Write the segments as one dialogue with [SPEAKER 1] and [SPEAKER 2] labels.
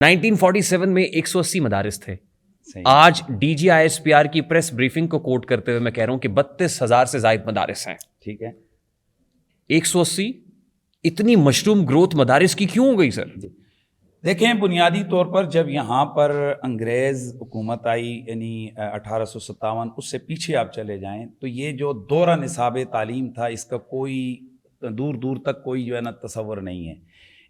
[SPEAKER 1] 1947 میں 180 مدارس تھے. آج D G I S P R کی پریس بریفنگ کو کوٹ کرتے ہوئے میں کہہ رہا ہوں کہ 32,000 سے زائد مدارس ہیں.
[SPEAKER 2] ٹھیک ہے,
[SPEAKER 1] 180 اتنی مشروم گروتھ مدارس کی کیوں ہو گئی سر؟
[SPEAKER 2] دیکھیں, بنیادی طور پر جب یہاں پر انگریز حکومت آئی, یعنی 1857, اس سے پیچھے آپ چلے جائیں تو یہ جو دورہ نصاب تعلیم تھا اس کا کوئی دور دور تک کوئی جو ہے نا تصور نہیں ہے.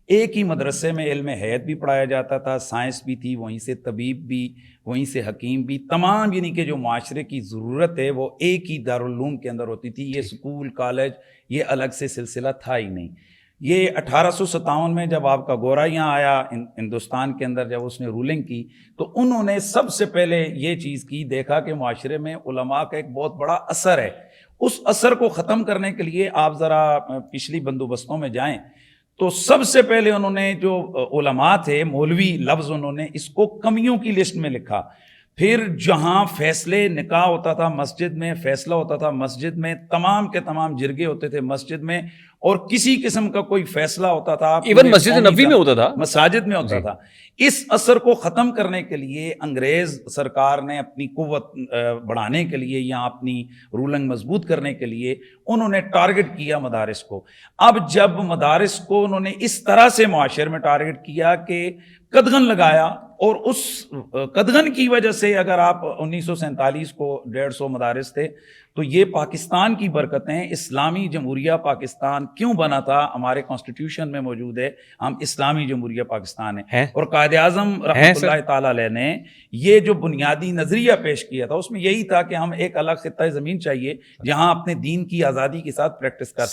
[SPEAKER 2] ایک ہی مدرسے میں علم حیات بھی پڑھایا جاتا تھا, سائنس بھی تھی, وہیں سے طبیب بھی, وہیں سے حکیم بھی, تمام یعنی کہ جو معاشرے کی ضرورت ہے وہ ایک ہی دارالعلوم کے اندر ہوتی تھی. یہ سکول کالج یہ الگ سے سلسلہ تھا ہی نہیں. یہ 1857 میں جب آپ کا گورا یہاں آیا ہندوستان کے اندر, جب اس نے رولنگ کی تو انہوں نے سب سے پہلے یہ چیز کی, دیکھا کہ معاشرے میں علماء کا ایک بہت بڑا اثر ہے. اس اثر کو ختم کرنے کے لیے آپ ذرا پچھلی بندوبستوں میں جائیں تو سب سے پہلے انہوں نے جو علماء تھے, مولوی لفظ انہوں نے اس کو کمیوں کی لسٹ میں لکھا. پھر جہاں فیصلے نکاح ہوتا تھا مسجد میں, فیصلہ ہوتا تھا مسجد میں, تمام کے تمام جرگے ہوتے تھے مسجد میں, اور کسی قسم کا کوئی فیصلہ ہوتا تھا
[SPEAKER 1] ایون مسجد نبوی میں ہوتا تھا,
[SPEAKER 2] مساجد میں ہوتا تھا. اس اثر کو ختم کرنے کے لیے انگریز سرکار نے اپنی قوت بڑھانے کے لیے یا اپنی رولنگ مضبوط کرنے کے لیے انہوں نے ٹارگٹ کیا مدارس کو. اب جب مدارس کو انہوں نے اس طرح سے معاشرے میں ٹارگٹ کیا کہ قدغن لگایا, اور اس قدغن کی وجہ سے اگر آپ 1947 کو 150 مدارس تھے, تو یہ پاکستان کی برکتیں. اسلامی جمہوریہ پاکستان کیوں بنا تھا, ہمارے کانسٹیٹیوشن میں موجود ہے, ہم اسلامی جمہوریہ پاکستان ہیں. اور قائد اعظم رحمۃ اللہ تعالیٰ علیہ نے یہ جو بنیادی نظریہ پیش کیا تھا اس میں یہی تھا کہ ہم ایک الگ خطہ زمین چاہیے جہاں اپنے دین کی آزادی کے ساتھ پریکٹس کر